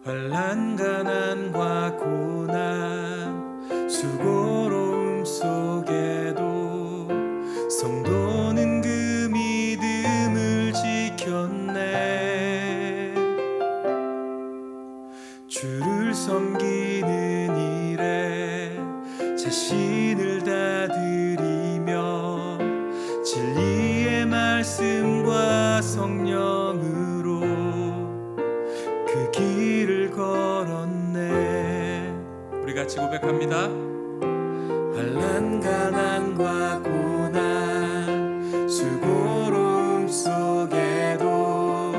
환난 가난과 고난 수고로움 속에도 성도는 그 믿음을 지켰네. 주를 섬기는 일에 자신을 다 드리며 진리의 말씀과 성령으로 그 길을 걸었네. 우리 같이 고백합니다. 환난 가난과 고난 수고로움 속에도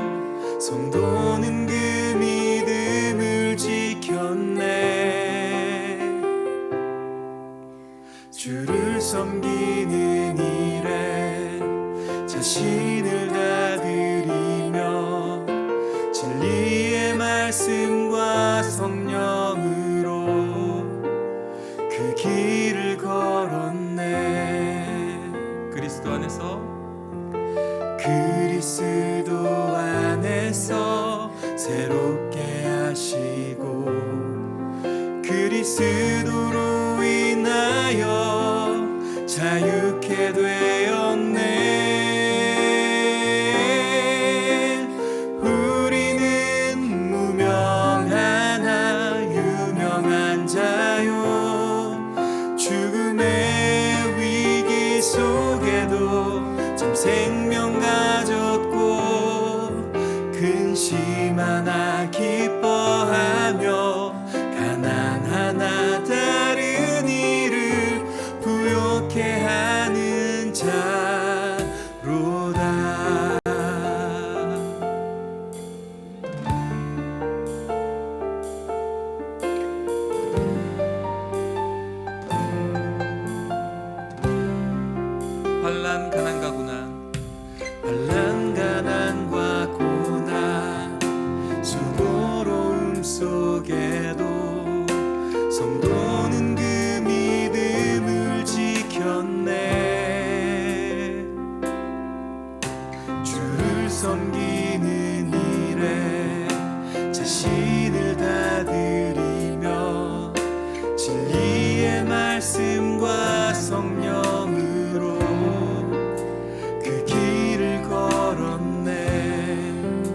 성도는 그 믿음을 지켰네. 주를 섬기는 일에 자신을 다 드리며 진리의 말씀과 성령으로 그 길을 걸었네. 그리스도 안에서 새롭게 하시고 그리스도로 인하여 자유케 되었네. 우리는 무명하나 유명한 자요. 죽음의 위기 속에도 참 생명 가졌고 근심 하나 기뻐하며 가난 하나 다른 이를 부욕해 하는 자로다. 환난 가난과 고난 수고로움 속에도 성도는 그 믿음을 지켰네. 주를 섬기는 일에 자신을 다 드리며 진리의 말씀과 성령으로 그 길을 걸었네.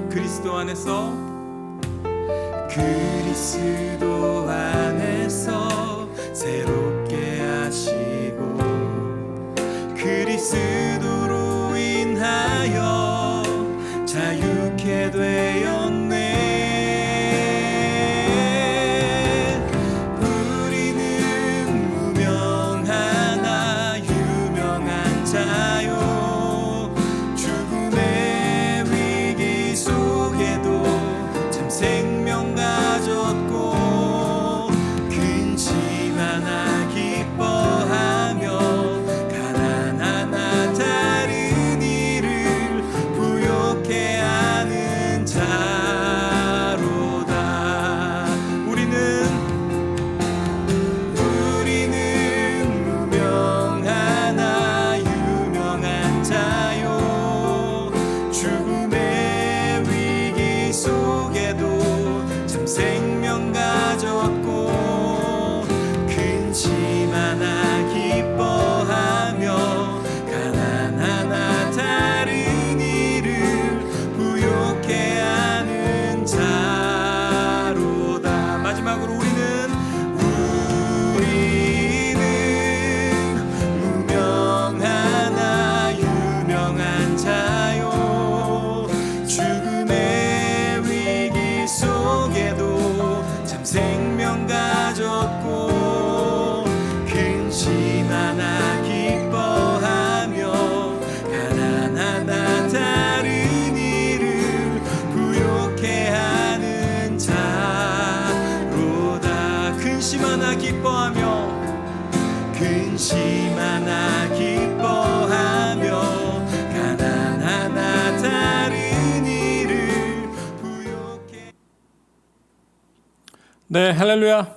그리스도 안에서 새롭게 하시고 그리스도로 인하여 자유케 되었네. 우리는 무명하나 유명한 자요. 죽음의 위기 속에도 참 생명 가졌고 근심 하나 기뻐하며 가난 하나 다른 이를 부욕해 하는 자로다. 우리는 무명하나 유명한 자요. 죽음의 위기 속에도 참 생명 가졌고 근심 하나 기뻐하며 가난 하나 다른 이를 부욕해 하는 자로다. 마지막으로 우리는 무명하나 유명한 자요. 죽음의 위기 속에도 참 생명 가졌고 근심 하나 기뻐하며 가난 하나 다른 이를 부욕해 하는 자로다. 근심 하나 기뻐하며 가난 하나 다른 이를 부욕해. 네, 할렐루야.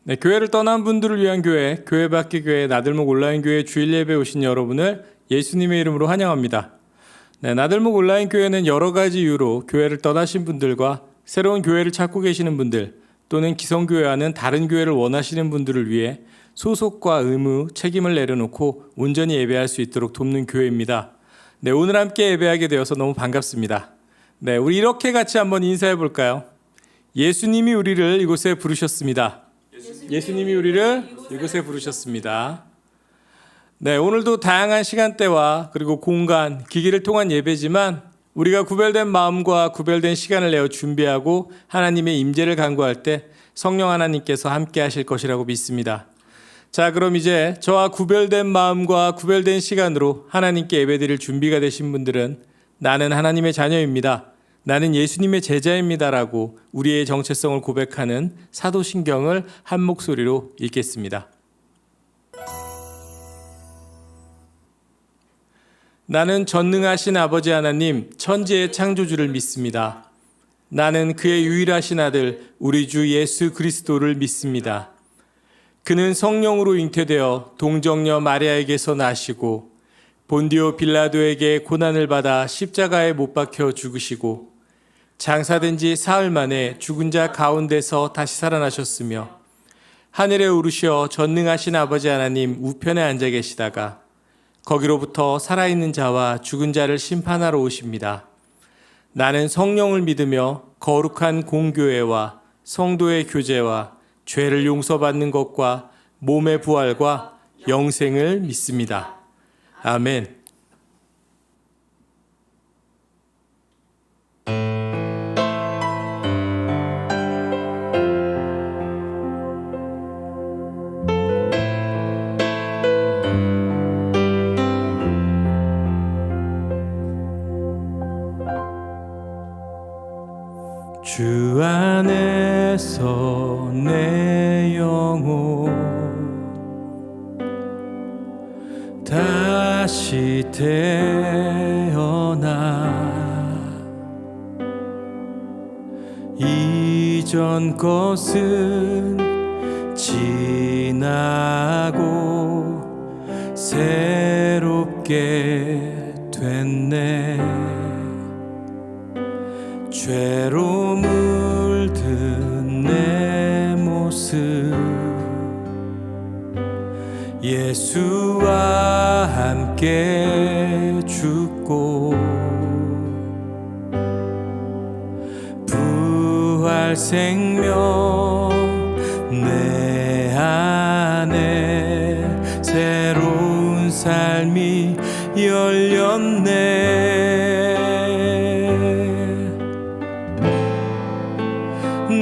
네, 교회를 떠난 분들을 위한 교회 밖의 교회 나들목 온라인 교회 주일 예배 오신 여러분을 예수님의 이름으로 환영합니다. 네, 나들목 온라인 교회는 여러 가지 이유로 교회를 떠나신 분들과 새로운 교회를 찾고 계시는 분들 또는 기성교회와는 다른 교회를 원하시는 분들을 위해 소속과 의무, 책임을 내려놓고 온전히 예배할 수 있도록 돕는 교회입니다. 네, 오늘 함께 예배하게 되어서 너무 반갑습니다. 네, 우리 이렇게 같이 한번 인사해 볼까요? 예수님이 우리를 이곳에 부르셨습니다. 예수님이 우리를 이곳에 부르셨습니다. 네, 오늘도 다양한 시간대와 그리고 공간, 기기를 통한 예배지만 우리가 구별된 마음과 구별된 시간을 내어 준비하고 하나님의 임재를 간구할 때 성령 하나님께서 함께 하실 것이라고 믿습니다. 자, 그럼 이제 저와 구별된 마음과 구별된 시간으로 하나님께 예배드릴 준비가 되신 분들은 나는 하나님의 자녀입니다. 나는 예수님의 제자입니다라고 우리의 정체성을 고백하는 사도신경을 한 목소리로 읽겠습니다. 나는 전능하신 아버지 하나님, 천지의 창조주를 믿습니다. 나는 그의 유일하신 아들, 우리 주 예수 그리스도를 믿습니다. 그는 성령으로 잉태되어 동정녀 마리아에게서 나시고 본디오 빌라도에게 고난을 받아 십자가에 못 박혀 죽으시고 장사된 지 사흘 만에 죽은 자 가운데서 다시 살아나셨으며 하늘에 오르시어 전능하신 아버지 하나님 우편에 앉아 계시다가 거기로부터 살아있는 자와 죽은 자를 심판하러 오십니다. 나는 성령을 믿으며 거룩한 공교회와 성도의 교제와 죄를 용서받는 것과 몸의 부활과 영생을 믿습니다. 아멘. 주 안에서 내 영혼 다시 태어나 이전 것은 지나고 새롭게 됐네. 죄로 물든 내 모습 예수와 함께 죽고 부활 생명 내 안에 새로운 삶이 열렸네.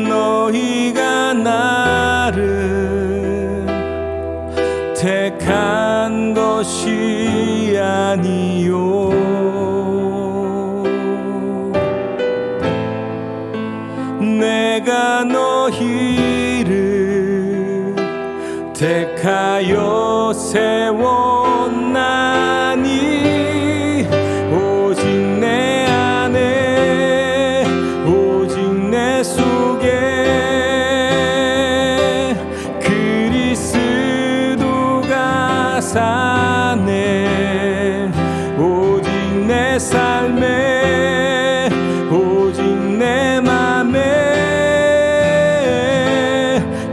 너희가 나를 택한 것이 아니요 내가 너희를 택하여 세웠나니 오직 내 안에 오직 내 속에 그리스도가 사네. 오직 내 삶에 오직 내 맘에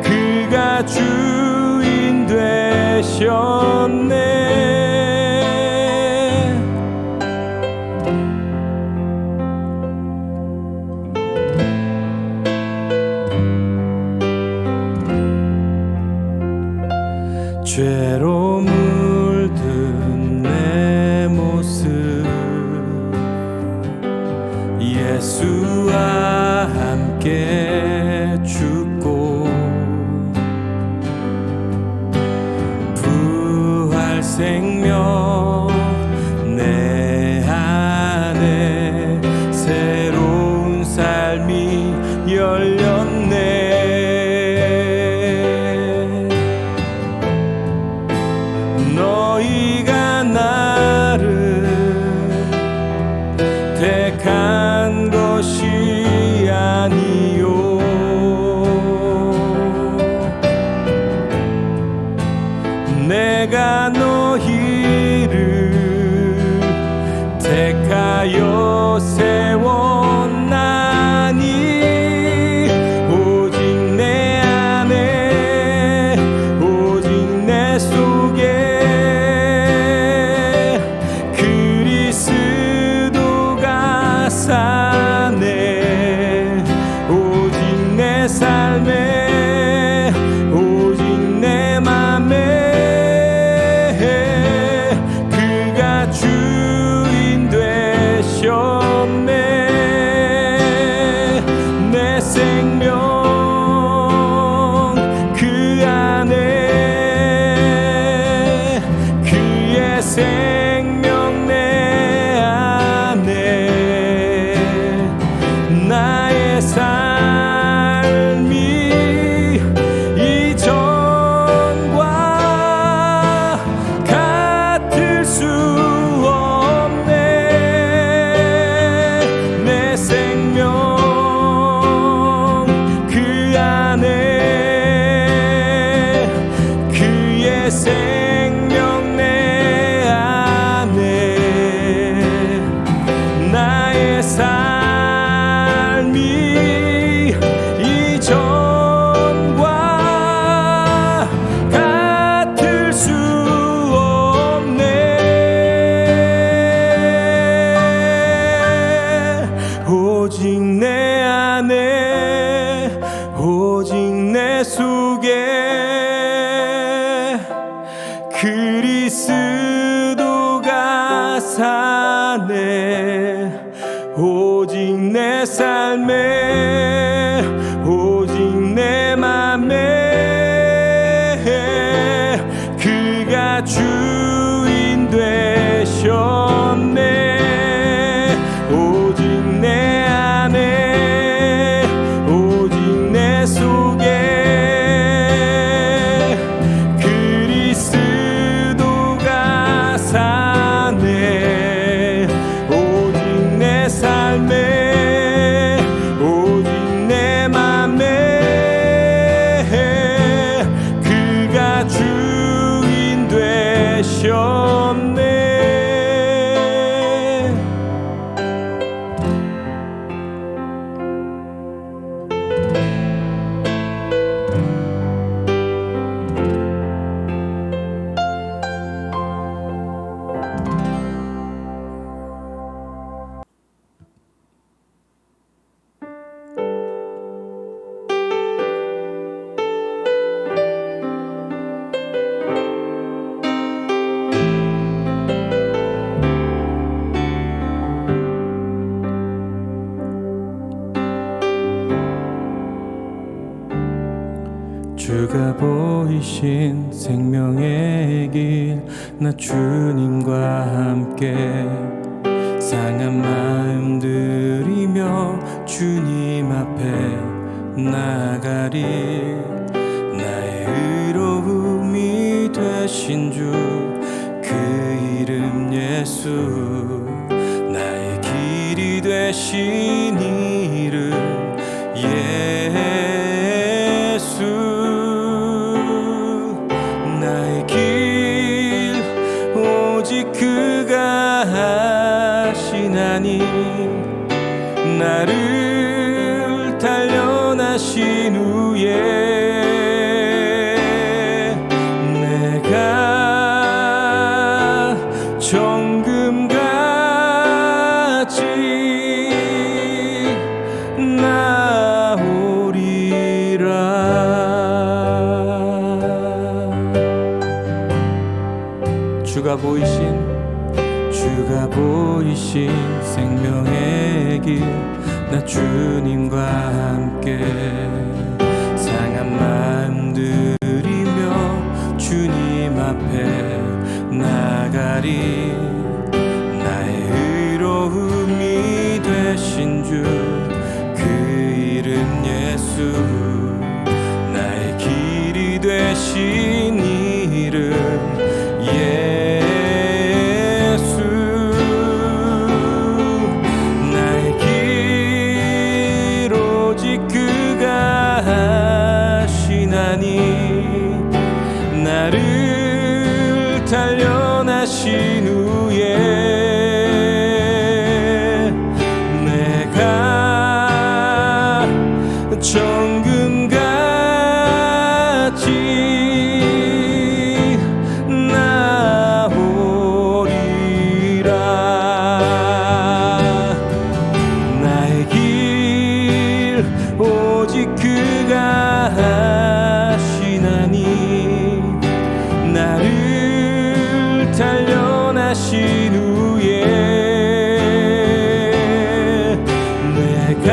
그가 주인 되셨네. 죄로 물든 내 모습 예수와 함께 죽고 부활 생명 내 안에 새로운 삶이 열렸네. 너희가 나를 택한 것이 아니요 내가 너희를 택하여 세웠나니 생명 그 안에 그의 생명 내 안에 나의 삶이 이전과 같을 수 없네. 내 생명 그 안에 그의 생명 내 안에 나의 삶이 이전과 같을 수 없네. 오직 내 안에 오직 내 속에 그리스도가 사네. 오직 내 삶에 오직 내 맘에 그가 주인 되셨네. 오직 내 안에 오직 내 속에 그리스도가 사네. 오직 내 삶에 오직 내 맘에 그가 주인 되셨네. 주가 보이신 생명의 길 나 주님과 함께 상한 마음 들이며 주님 앞에 나가리. 나의 의로움이 되신 주 그 이름 예수 나의 길이 되신 이름 예수 나의 길 오직 그가 하시나니 나를 단련하신 후에 내가 정금같이 나오리라. 주가 보이신 생명의 길 나 주님과 함께 상한 마음 들이며 주님 앞에 나가리. 나의 의로움이 되신 주 그 이름 예수 나의 길이 되신 이름 예수 나의 길 오직 그가 하시나니 나를 단련하신 후에 내가 정금같이 나오리라. 나의 길 오직 그가 하시나니 나를 단련하신 후에 내가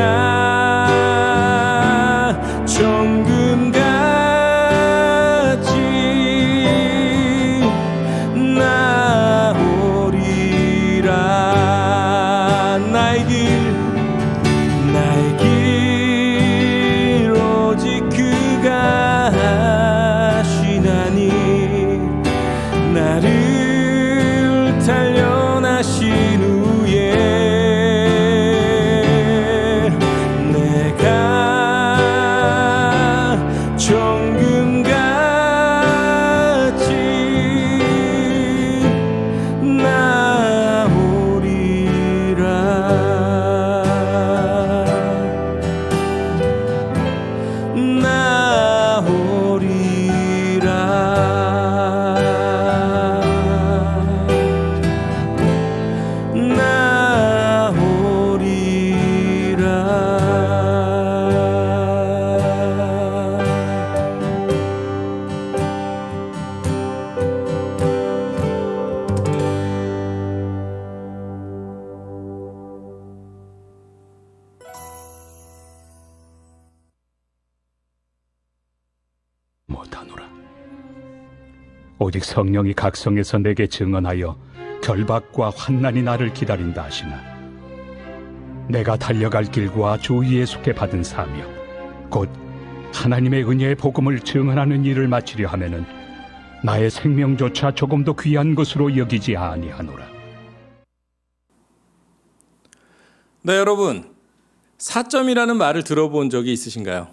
못하노라. 오직 성령이 각성해서 내게 증언하여 결박과 환난이 나를 기다린다 하시나 내가 달려갈 길과 주위에 속해 받은 사명 곧 하나님의 은혜의 복음을 증언하는 일을 마치려 하면은 나의 생명조차 조금도 귀한 것으로 여기지 아니하노라. 네, 여러분, 사점이라는 말을 들어본 적이 있으신가요?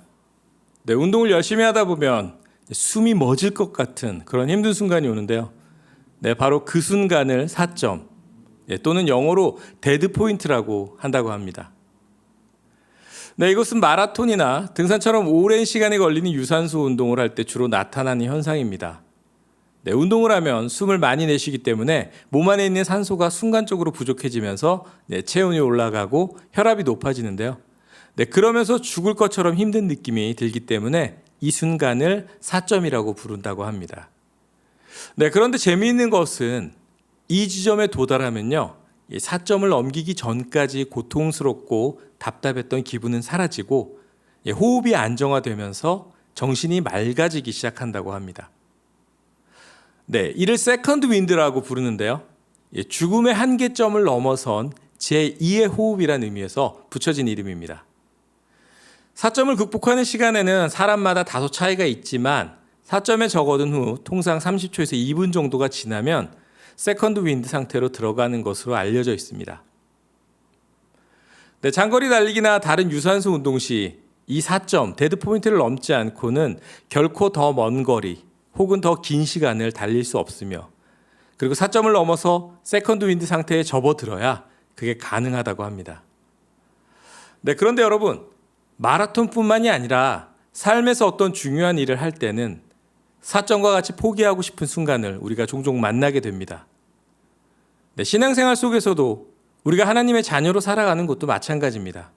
네, 운동을 열심히 하다 보면 숨이 멎을 것 같은 그런 힘든 순간이 오는데요. 네, 바로 그 순간을 사점, 또는 영어로 데드 포인트라고 한다고 합니다. 네, 이것은 마라톤이나 등산처럼 오랜 시간이 걸리는 유산소 운동을 할 때 주로 나타나는 현상입니다. 네, 운동을 하면 숨을 많이 내쉬기 때문에 몸 안에 있는 산소가 순간적으로 부족해지면서 체온이 올라가고 혈압이 높아지는데요. 네, 그러면서 죽을 것처럼 힘든 느낌이 들기 때문에 이 순간을 사점이라고 부른다고 합니다. 네, 그런데 재미있는 것은 이 지점에 도달하면요, 이 사점을 넘기기 전까지 고통스럽고 답답했던 기분은 사라지고 호흡이 안정화되면서 정신이 맑아지기 시작한다고 합니다. 네, 이를 세컨드 윈드라고 부르는데요. 죽음의 한계점을 넘어선 제2의 호흡이라는 의미에서 붙여진 이름입니다. 사점을 극복하는 시간에는 사람마다 다소 차이가 있지만 사점에 접어든 후 통상 30초에서 2분 정도가 지나면 세컨드 윈드 상태로 들어가는 것으로 알려져 있습니다. 네, 장거리 달리기나 다른 유산소 운동 시 이 4점, 데드 포인트를 넘지 않고는 결코 더 먼 거리 혹은 더 긴 시간을 달릴 수 없으며 그리고 4점을 넘어서 세컨드 윈드 상태에 접어들어야 그게 가능하다고 합니다. 네, 그런데 여러분, 마라톤뿐만이 아니라 삶에서 어떤 중요한 일을 할 때는 4점과 같이 포기하고 싶은 순간을 우리가 종종 만나게 됩니다. 네, 신앙생활 속에서도 우리가 하나님의 자녀로 살아가는 것도 마찬가지입니다.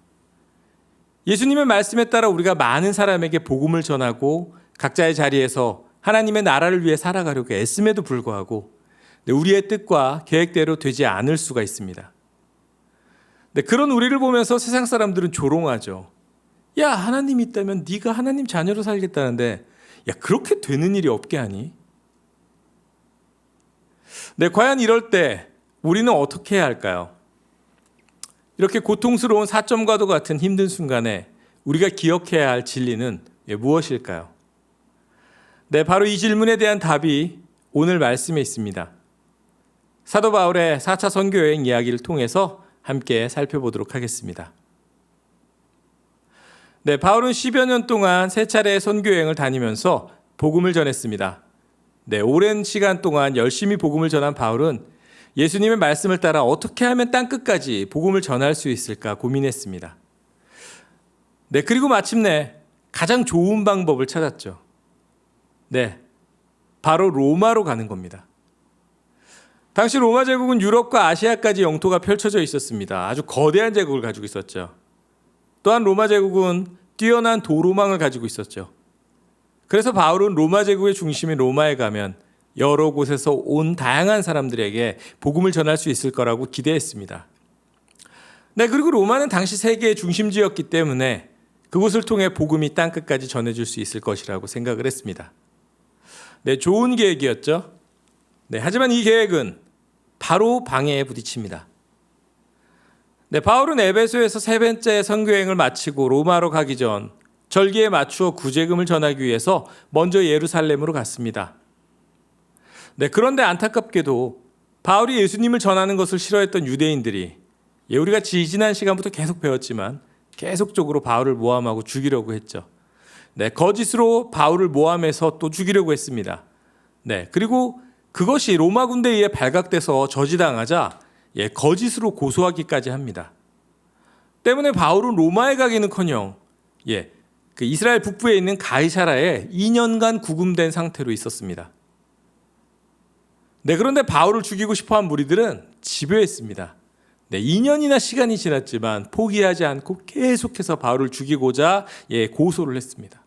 예수님의 말씀에 따라 우리가 많은 사람에게 복음을 전하고 각자의 자리에서 하나님의 나라를 위해 살아가려고 애씀에도 불구하고 우리의 뜻과 계획대로 되지 않을 수가 있습니다. 네, 그런 우리를 보면서 세상 사람들은 조롱하죠. 야, 하나님이 있다면 네가 하나님 자녀로 살겠다는데 야, 그렇게 되는 일이 없게 하니? 네, 과연 이럴 때 우리는 어떻게 해야 할까요? 이렇게 고통스러운 사점과도 같은 힘든 순간에 우리가 기억해야 할 진리는 무엇일까요? 네, 바로 이 질문에 대한 답이 오늘 말씀에 있습니다. 사도 바울의 4차 선교여행 이야기를 통해서 함께 살펴보도록 하겠습니다. 네, 바울은 10여 년 동안 3차례의 선교여행을 다니면서 복음을 전했습니다. 네, 오랜 시간 동안 열심히 복음을 전한 바울은 예수님의 말씀을 따라 어떻게 하면 땅끝까지 복음을 전할 수 있을까 고민했습니다. 네, 그리고 마침내 가장 좋은 방법을 찾았죠. 네, 바로 로마로 가는 겁니다. 당시 로마 제국은 유럽과 아시아까지 영토가 펼쳐져 있었습니다. 아주 거대한 제국을 가지고 있었죠. 또한 로마 제국은 뛰어난 도로망을 가지고 있었죠. 그래서 바울은 로마 제국의 중심인 로마에 가면 여러 곳에서 온 다양한 사람들에게 복음을 전할 수 있을 거라고 기대했습니다. 네, 그리고 로마는 당시 세계의 중심지였기 때문에 그곳을 통해 복음이 땅끝까지 전해질 수 있을 것이라고 생각을 했습니다. 네, 좋은 계획이었죠. 네, 하지만 이 계획은 바로 방해에 부딪힙니다. 네, 바울은 에베소에서 3번째 선교여행을 마치고 로마로 가기 전 절기에 맞추어 구제금을 전하기 위해서 먼저 예루살렘으로 갔습니다. 네, 그런데 안타깝게도 바울이 예수님을 전하는 것을 싫어했던 유대인들이 우리가 지난 시간부터 계속 배웠지만 계속적으로 바울을 모함하고 죽이려고 했죠. 네, 거짓으로 바울을 모함해서 또 죽이려고 했습니다. 네, 그리고 그것이 로마 군대에 의해 발각돼서 저지당하자 거짓으로 고소하기까지 합니다. 때문에 바울은 로마에 가기는커녕 그 이스라엘 북부에 있는 가이사라에 2년간 구금된 상태로 있었습니다. 네, 그런데 바울을 죽이고 싶어한 무리들은 집요했습니다. 네, 2년이나 시간이 지났지만 포기하지 않고 계속해서 바울을 죽이고자 고소를 했습니다.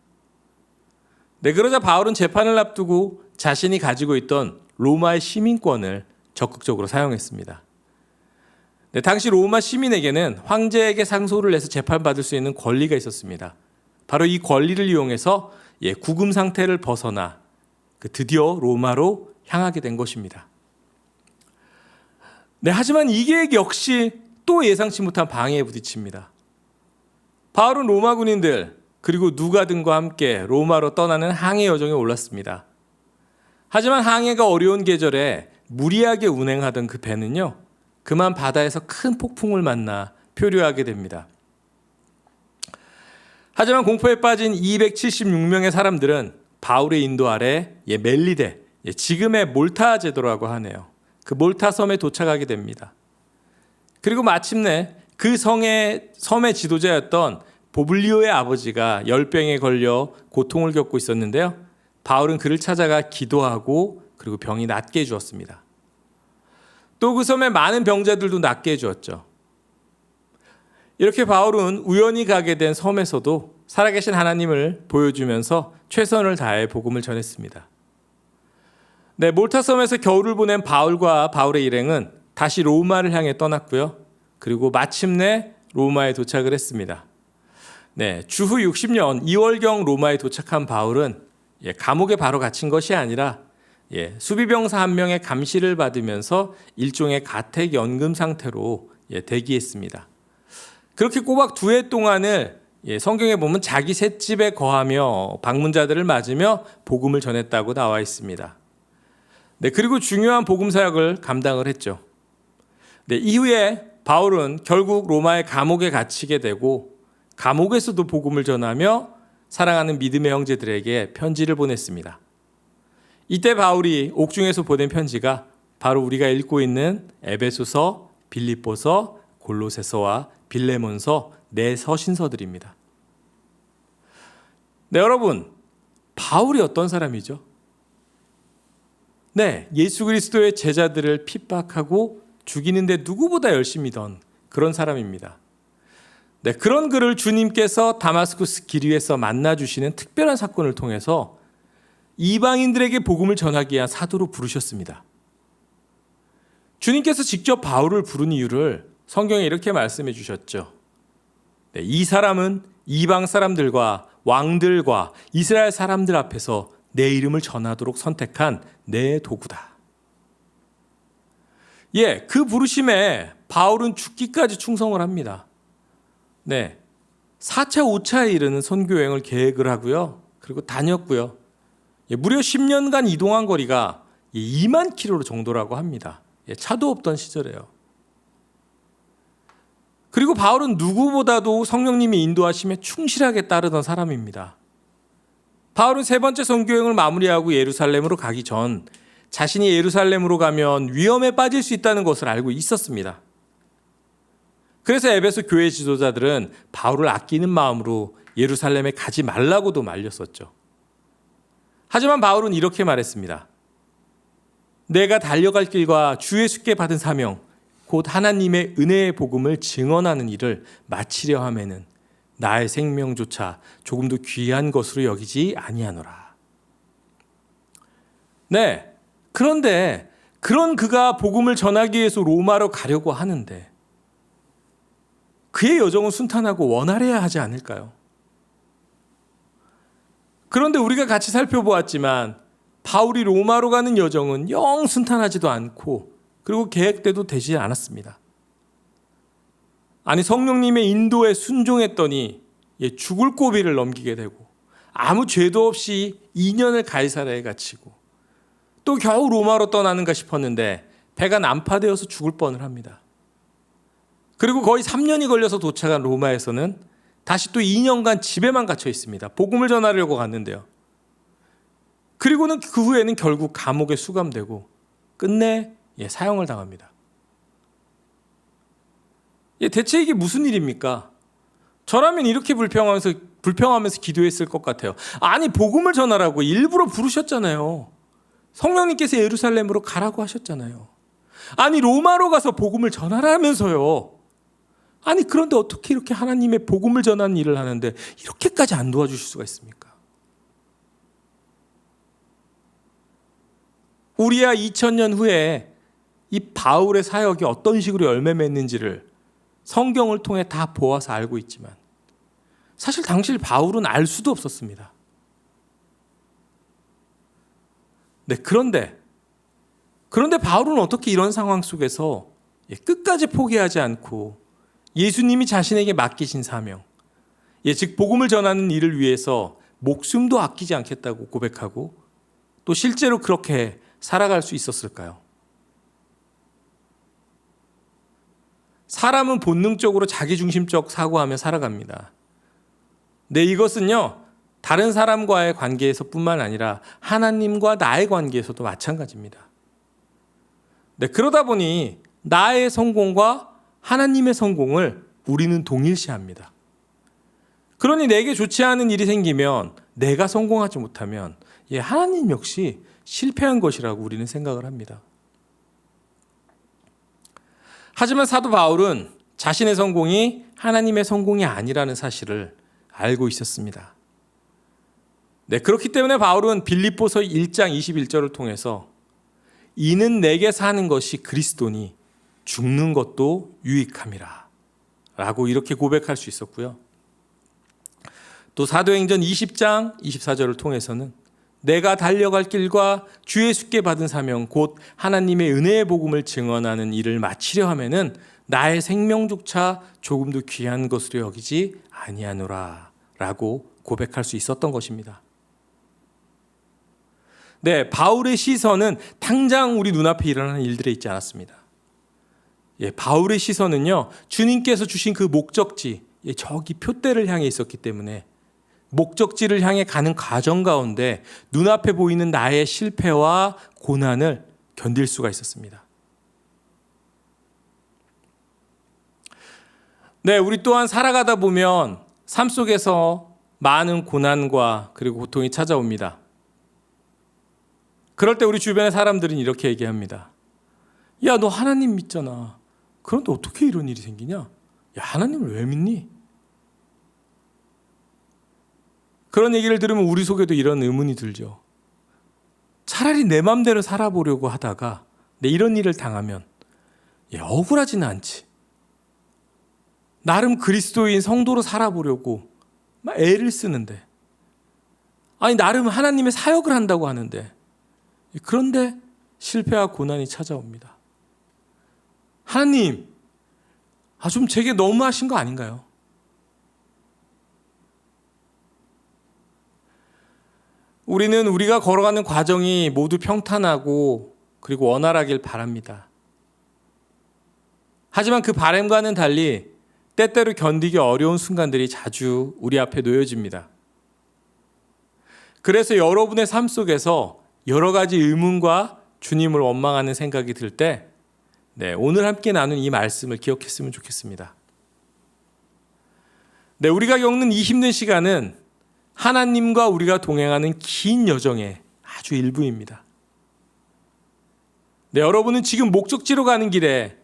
네, 그러자 바울은 재판을 앞두고 자신이 가지고 있던 로마의 시민권을 적극적으로 사용했습니다. 네, 당시 로마 시민에게는 황제에게 상소를 해서 재판받을 수 있는 권리가 있었습니다. 바로 이 권리를 이용해서 구금 상태를 벗어나 드디어 로마로 향하게 된 것입니다. 네, 하지만 이 계획 역시 또 예상치 못한 방해에 부딪힙니다. 바울은 로마 군인들 그리고 누가 등과 함께 로마로 떠나는 항해 여정에 올랐습니다. 하지만 항해가 어려운 계절에 무리하게 운행하던 그 배는요, 그만 바다에서 큰 폭풍을 만나 표류하게 됩니다. 하지만 공포에 빠진 276명의 사람들은 바울의 인도 아래 멜리데, 지금의 몰타 제도라고 하네요. 그 몰타 섬에 도착하게 됩니다. 그리고 마침내 그 섬의 지도자였던 보블리오의 아버지가 열병에 걸려 고통을 겪고 있었는데요. 바울은 그를 찾아가 기도하고 그리고 병이 낫게 해주었습니다. 또 그 섬의 많은 병자들도 낫게 해주었죠. 이렇게 바울은 우연히 가게 된 섬에서도 살아계신 하나님을 보여주면서 최선을 다해 복음을 전했습니다. 네, 몰타 섬에서 겨울을 보낸 바울과 바울의 일행은 다시 로마를 향해 떠났고요. 그리고 마침내 로마에 도착을 했습니다. 네, 주후 60년 2월경 로마에 도착한 바울은 감옥에 바로 갇힌 것이 아니라 수비병사 한 명의 감시를 받으면서 일종의 가택연금 상태로 대기했습니다. 그렇게 꼬박 2해 동안을 성경에 보면 자기 셋집에 거하며 방문자들을 맞으며 복음을 전했다고 나와 있습니다. 네, 그리고 중요한 복음 사역을 감당을 했죠. 네, 이후에 바울은 결국 로마의 감옥에 갇히게 되고 감옥에서도 복음을 전하며 사랑하는 믿음의 형제들에게 편지를 보냈습니다. 이때 바울이 옥중에서 보낸 편지가 바로 우리가 읽고 있는 에베소서, 빌립보서, 골로새서와 빌레몬서 네 서신서들입니다. 네, 여러분, 바울이 어떤 사람이죠? 네, 예수 그리스도의 제자들을 핍박하고 죽이는데 누구보다 열심이던 그런 사람입니다. 네, 그런 그를 주님께서 다마스쿠스 길 위에서 만나주시는 특별한 사건을 통해서 이방인들에게 복음을 전하기 위한 사도로 부르셨습니다. 주님께서 직접 바울을 부른 이유를 성경에 이렇게 말씀해 주셨죠. 네, 이 사람은 이방 사람들과 왕들과 이스라엘 사람들 앞에서 내 이름을 전하도록 선택한 내 도구다. 그 부르심에 바울은 죽기까지 충성을 합니다. 네, 4차, 5차에 이르는 선교여행을 계획을 하고요. 그리고 다녔고요. 무려 10년간 이동한 거리가 2만 킬로 정도라고 합니다. 차도 없던 시절에요. 그리고 바울은 누구보다도 성령님이 인도하심에 충실하게 따르던 사람입니다. 바울은 세 번째 선교여행을 마무리하고 예루살렘으로 가기 전 자신이 예루살렘으로 가면 위험에 빠질 수 있다는 것을 알고 있었습니다. 그래서 에베소 교회 지도자들은 바울을 아끼는 마음으로 예루살렘에 가지 말라고도 말렸었죠. 하지만 바울은 이렇게 말했습니다. 내가 달려갈 길과 주 예수께 받은 사명, 곧 하나님의 은혜의 복음을 증언하는 일을 마치려 하면은 나의 생명조차 조금도 귀한 것으로 여기지 아니하노라. 네, 그런데 그런 그가 복음을 전하기 위해서 로마로 가려고 하는데 그의 여정은 순탄하고 원활해야 하지 않을까요? 그런데 우리가 같이 살펴보았지만 바울이 로마로 가는 여정은 영 순탄하지도 않고 그리고 계획대로 되지 않았습니다. 아니, 성령님의 인도에 순종했더니 죽을 고비를 넘기게 되고 아무 죄도 없이 2년을 가이사랴에 갇히고 또 겨우 로마로 떠나는가 싶었는데 배가 난파되어서 죽을 뻔을 합니다. 그리고 거의 3년이 걸려서 도착한 로마에서는 다시 또 2년간 집에만 갇혀 있습니다. 복음을 전하려고 갔는데요. 그리고는 그 후에는 결국 감옥에 수감되고 끝내 사형을 당합니다. 대체 이게 무슨 일입니까? 저라면 이렇게 불평하면서 기도했을 것 같아요. 아니, 복음을 전하라고 일부러 부르셨잖아요. 성령님께서 예루살렘으로 가라고 하셨잖아요. 아니, 로마로 가서 복음을 전하라면서요. 아니, 그런데 어떻게 이렇게 하나님의 복음을 전하는 일을 하는데 이렇게까지 안 도와주실 수가 있습니까? 우리야 2000년 후에 이 바울의 사역이 어떤 식으로 열매 맺는지를 성경을 통해 다 보아서 알고 있지만 사실 당시 바울은 알 수도 없었습니다. 네, 그런데 바울은 어떻게 이런 상황 속에서 끝까지 포기하지 않고 예수님이 자신에게 맡기신 사명, 즉 복음을 전하는 일을 위해서 목숨도 아끼지 않겠다고 고백하고 또 실제로 그렇게 살아갈 수 있었을까요? 사람은 본능적으로 자기중심적 사고하며 살아갑니다. 네, 이것은요, 다른 사람과의 관계에서뿐만 아니라 하나님과 나의 관계에서도 마찬가지입니다. 네, 그러다 보니 나의 성공과 하나님의 성공을 우리는 동일시합니다. 그러니 내게 좋지 않은 일이 생기면 내가 성공하지 못하면 하나님 역시 실패한 것이라고 우리는 생각을 합니다. 하지만 사도 바울은 자신의 성공이 하나님의 성공이 아니라는 사실을 알고 있었습니다. 네, 그렇기 때문에 바울은 빌립보서 1장 21절을 통해서 이는 내게 사는 것이 그리스도니 죽는 것도 유익함이라 라고 이렇게 고백할 수 있었고요. 또 사도행전 20장 24절을 통해서는 내가 달려갈 길과 주 예수께 받은 사명 곧 하나님의 은혜의 복음을 증언하는 일을 마치려 하면은 나의 생명조차 조금도 귀한 것으로 여기지 아니하노라 라고 고백할 수 있었던 것입니다. 네, 바울의 시선은 당장 우리 눈앞에 일어나는 일들에 있지 않았습니다. 바울의 시선은요, 주님께서 주신 그 목적지, 저기 표대를 향해 있었기 때문에 목적지를 향해 가는 과정 가운데 눈앞에 보이는 나의 실패와 고난을 견딜 수가 있었습니다. 네, 우리 또한 살아가다 보면 삶 속에서 많은 고난과 그리고 고통이 찾아옵니다. 그럴 때 우리 주변의 사람들은 이렇게 얘기합니다. 야, 너 하나님 믿잖아. 그런데 어떻게 이런 일이 생기냐? 야, 하나님을 왜 믿니? 그런 얘기를 들으면 우리 속에도 이런 의문이 들죠. 차라리 내 맘대로 살아보려고 하다가 이런 일을 당하면 억울하지는 않지. 나름 그리스도인 성도로 살아보려고 막 애를 쓰는데, 아니 나름 하나님의 사역을 한다고 하는데, 그런데 실패와 고난이 찾아옵니다. 하나님, 좀 제게 너무하신 거 아닌가요? 우리는 우리가 걸어가는 과정이 모두 평탄하고 그리고 원활하길 바랍니다. 하지만 그 바람과는 달리 때때로 견디기 어려운 순간들이 자주 우리 앞에 놓여집니다. 그래서 여러분의 삶 속에서 여러 가지 의문과 주님을 원망하는 생각이 들 때 오늘 함께 나눈 이 말씀을 기억했으면 좋겠습니다. 우리가 겪는 이 힘든 시간은 하나님과 우리가 동행하는 긴 여정의 아주 일부입니다. 여러분은 지금 목적지로 가는 길에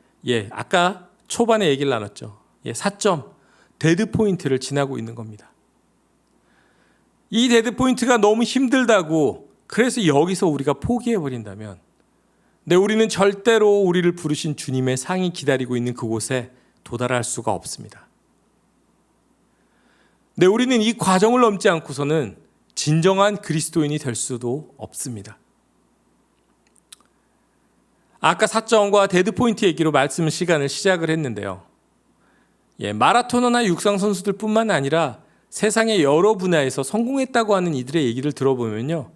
아까 초반에 얘기를 나눴죠. 4점 데드 포인트를 지나고 있는 겁니다. 이 데드 포인트가 너무 힘들다고 그래서 여기서 우리가 포기해버린다면 우리는 절대로 우리를 부르신 주님의 상이 기다리고 있는 그곳에 도달할 수가 없습니다. 우리는 이 과정을 넘지 않고서는 진정한 그리스도인이 될 수도 없습니다. 아까 4점과 데드포인트 얘기로 말씀 시간을 시작을 했는데요. 마라토너나 육상 선수들뿐만 아니라 세상의 여러 분야에서 성공했다고 하는 이들의 얘기를 들어보면요,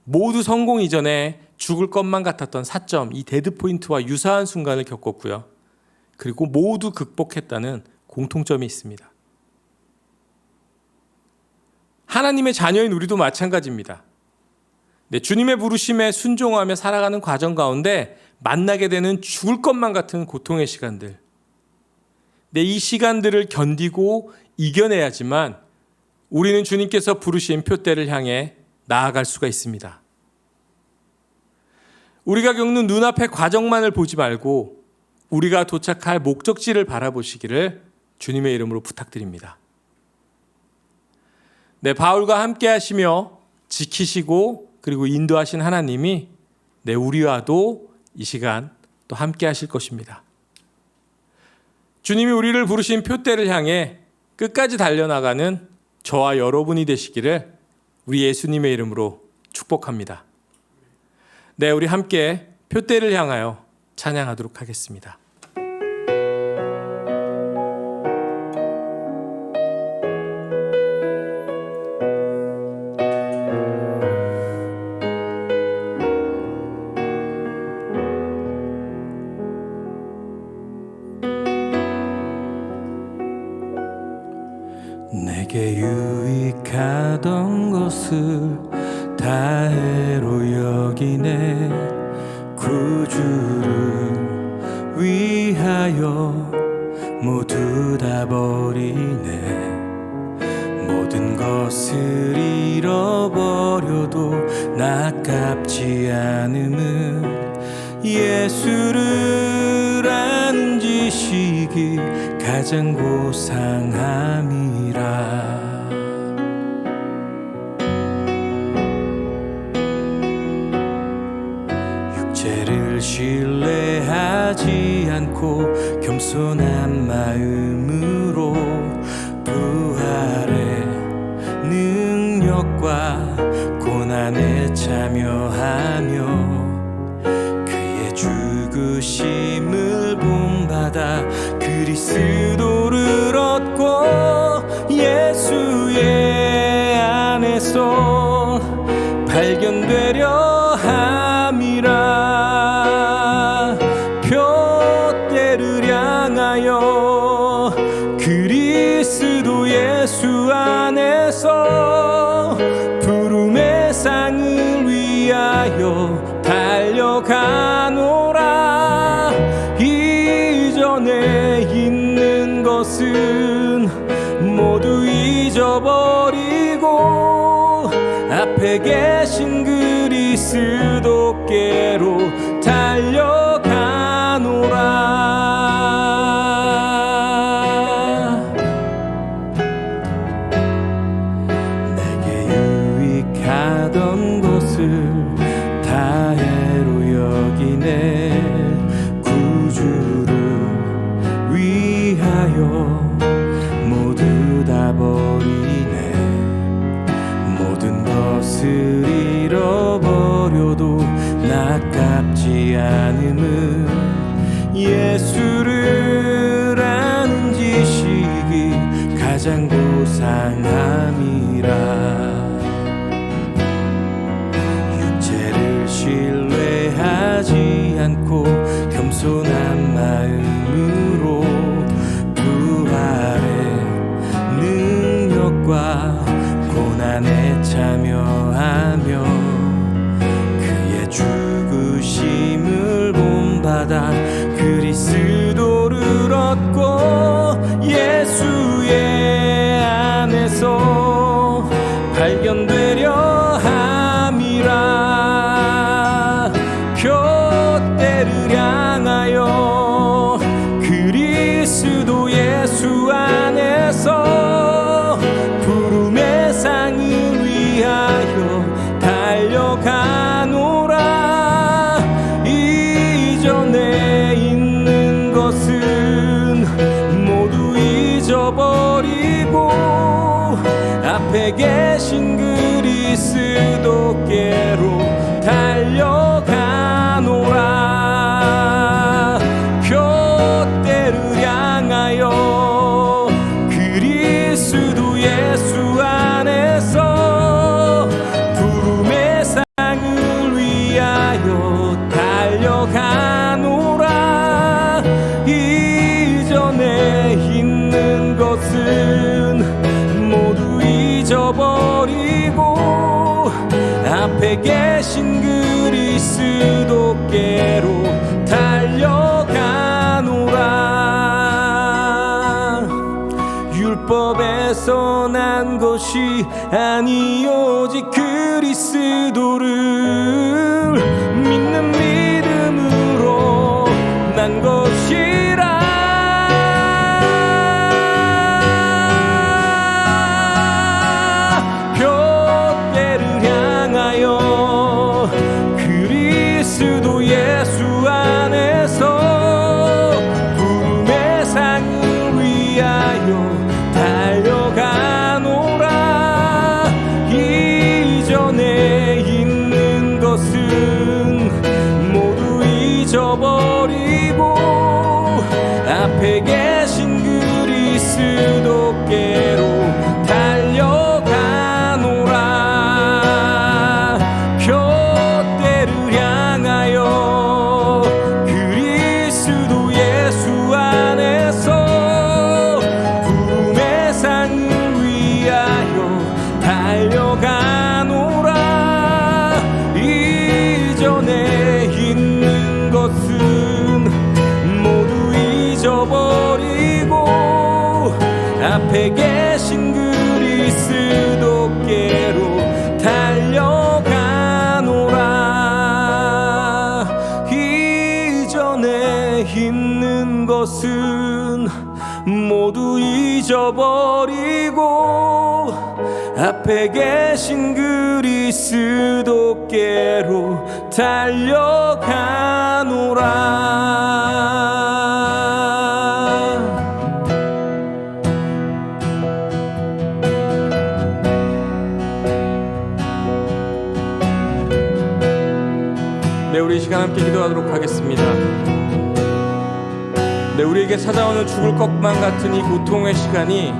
모두 성공 이전에 죽을 것만 같았던 4점, 이 데드포인트와 유사한 순간을 겪었고요. 그리고 모두 극복했다는 공통점이 있습니다. 하나님의 자녀인 우리도 마찬가지입니다. 주님의 부르심에 순종하며 살아가는 과정 가운데 만나게 되는 죽을 것만 같은 고통의 시간들. 이 시간들을 견디고 이겨내야지만 우리는 주님께서 부르신 표대를 향해 나아갈 수가 있습니다. 우리가 겪는 눈앞의 과정만을 보지 말고 우리가 도착할 목적지를 바라보시기를 주님의 이름으로 부탁드립니다. 바울과 함께 하시며 지키시고 그리고 인도하신 하나님이 우리와도 이 시간 또 함께 하실 것입니다. 주님이 우리를 부르신 표대를 향해 끝까지 달려나가는 저와 여러분이 되시기를 우리 예수님의 이름으로 축복합니다. 네, 우리 함께 표대를 향하여 찬양하도록 하겠습니다. 내게 유익하던 것을 다 해로 여기네. 구주를 위하여 모두 다 버리네. 모든 것을 잃어버려도 아깝지 않음은 예수를 아는 지식이 가장 고상함이라. 육체를 신뢰하지 않고 겸손한 마음으로 부활의 능력과 고난에 참여하며 죽으심을 본받아 그리스도를 얻고 예수의 안에서 발견되려 함이라. 표대를 향하여 그리스도 예수 안에서 부름의 상을 위하여 달려가노라. 이전에 있는 것은 모두 잊어버리고 앞에 계신 그리스도께로 달려가노라. 내게 유익하던 것을 다 해로 여기네. 구주를 위하여 모두 다 버리네. 모든 것을 잃어버려도 아깝지 않음은 예수를 아는 지식이 가장 고상함이라. 신뢰하지 않고 겸손한 마음으로 부활의 능력과 고난에 참여하며 그의 죽으심을 본받아 그리스도를 얻고 예수의 안에서 발견되려 함이라. 표대를 향하여 그리스도 예수 안에서 부름의 상을 위하여 달려가노라. 이전에 있는 것은 모두 잊어버리고 앞에 계신 그리스도께로 달려가노라. 표대를 향하여 그리스도 예수 안에서 부름의 상을 위하여 달려가노라. 이전에 있는 것은 모두 잊어버리고 앞에 계신 그리스도께로 달려가노라. 율법에서 난 것이 아니 오직 그리스도를 믿는 믿음으로 난 것이라. 그리스도 예수 안에서 부름의 상을 위하여 달려가노라. 이전에 있는 것은 달려가노라. 이전에 있는 것은 모두 잊어버리고 앞에 계신 그리스도께로 달려가노라. 이전에 있는 것은 모두 잊어버리고 앞에 계신 그리스도께로 달려가노라. 네, 우리 이 시간 함께 기도하도록 하겠습니다. 네, 우리에게 찾아오는 죽을 것만 같은 이 고통의 시간이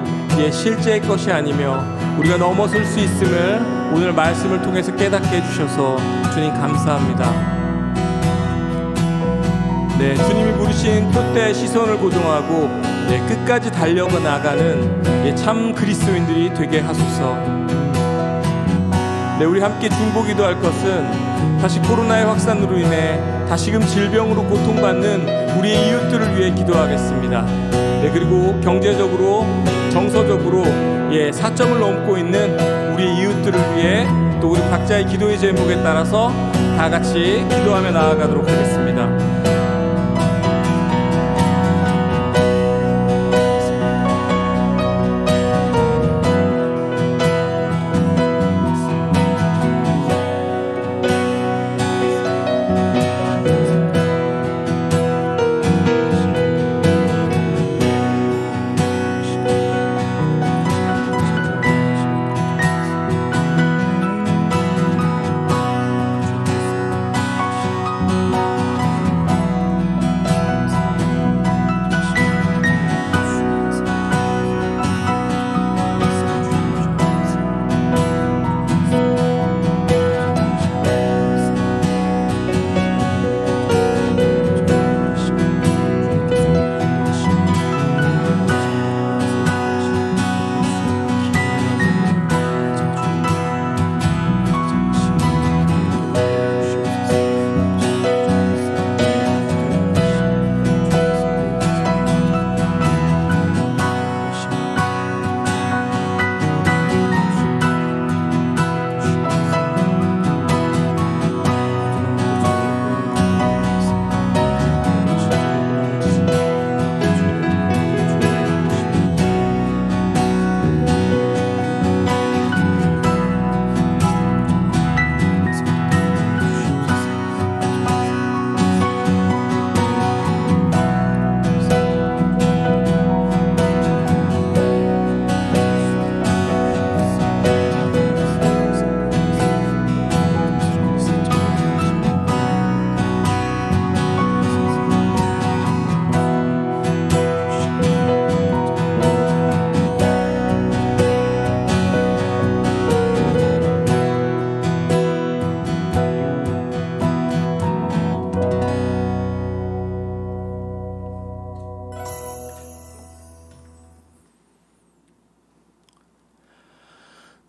실제의 것이 아니며 우리가 넘어설 수 있음을 오늘 말씀을 통해서 깨닫게 해주셔서 주님 감사합니다. 네, 주님이 부르신 표대의 시선을 고정하고 끝까지 달려가 나가는 참 그리스도인들이 되게 하소서. 네, 우리 함께 중보기도 할 것은 다시 코로나의 확산으로 인해 다시금 질병으로 고통받는 우리의 이웃들을 위해 기도하겠습니다. 네, 그리고 경제적으로 정서적으로 사점을 넘고 있는 우리의 이웃들을 위해 또 우리 각자의 기도의 제목에 따라서 다 같이 기도하며 나아가도록 하겠습니다.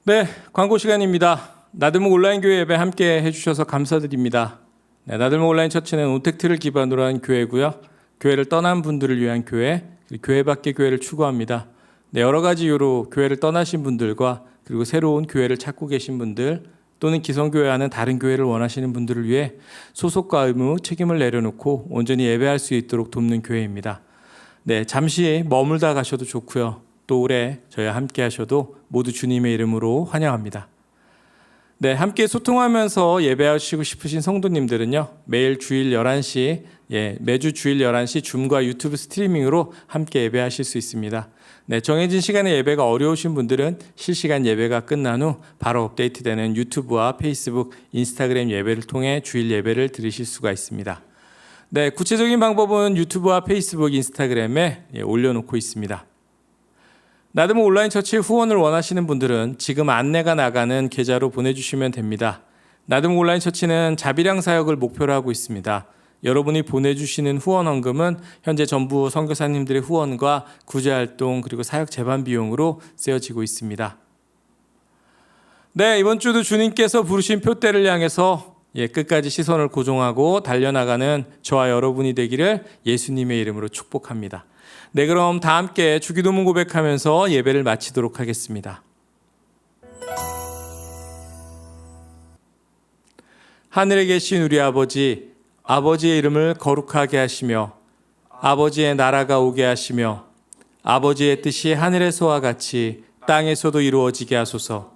네, 광고 시간입니다. 나들목 온라인 교회 예배 함께 해주셔서 감사드립니다. 네, 나들목 온라인 처치는 온택트를 기반으로 한 교회고요. 교회를 떠난 분들을 위한 교회, 교회 밖의 교회를 추구합니다. 네, 여러 가지 이유로 교회를 떠나신 분들과 그리고 새로운 교회를 찾고 계신 분들 또는 기성교회와는 다른 교회를 원하시는 분들을 위해 소속과 의무, 책임을 내려놓고 온전히 예배할 수 있도록 돕는 교회입니다. 네, 잠시 머물다 가셔도 좋고요. 또 오래 저희와 함께 하셔도 모두 주님의 이름으로 환영합니다. 네, 함께 소통하면서 예배하시고 싶으신 성도님들은요, 매주 주일 11시 줌과 유튜브 스트리밍으로 함께 예배하실 수 있습니다. 네, 정해진 시간에 예배가 어려우신 분들은 실시간 예배가 끝난 후 바로 업데이트되는 유튜브와 페이스북, 인스타그램 예배를 통해 주일 예배를 들으실 수가 있습니다. 네, 구체적인 방법은 유튜브와 페이스북, 인스타그램에 올려놓고 있습니다. 나들목 온라인 처치 후원을 원하시는 분들은 지금 안내가 나가는 계좌로 보내주시면 됩니다. 나들목 온라인 처치는 자비량 사역을 목표로 하고 있습니다. 여러분이 보내주시는 후원 헌금은 현재 전부 선교사님들의 후원과 구제활동 그리고 사역 재반 비용으로 쓰여지고 있습니다. 네, 이번 주도 주님께서 부르신 표대를 향해서 끝까지 시선을 고정하고 달려나가는 저와 여러분이 되기를 예수님의 이름으로 축복합니다. 네, 그럼 다 함께 주기도문 고백하면서 예배를 마치도록 하겠습니다. 하늘에 계신 우리 아버지, 아버지의 이름을 거룩하게 하시며 아버지의 나라가 오게 하시며 아버지의 뜻이 하늘에서와 같이 땅에서도 이루어지게 하소서.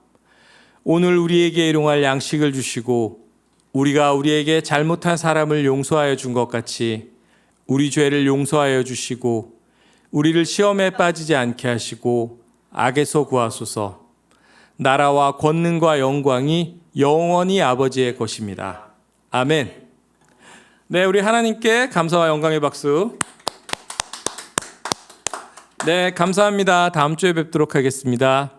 오늘 우리에게 일용할 양식을 주시고 우리가 우리에게 잘못한 사람을 용서하여 준 것 같이 우리 죄를 용서하여 주시고 우리를 시험에 빠지지 않게 하시고 악에서 구하소서. 나라와 권능과 영광이 영원히 아버지의 것입니다. 아멘. 네, 우리 하나님께 감사와 영광의 박수. 네, 감사합니다. 다음 주에 뵙도록 하겠습니다.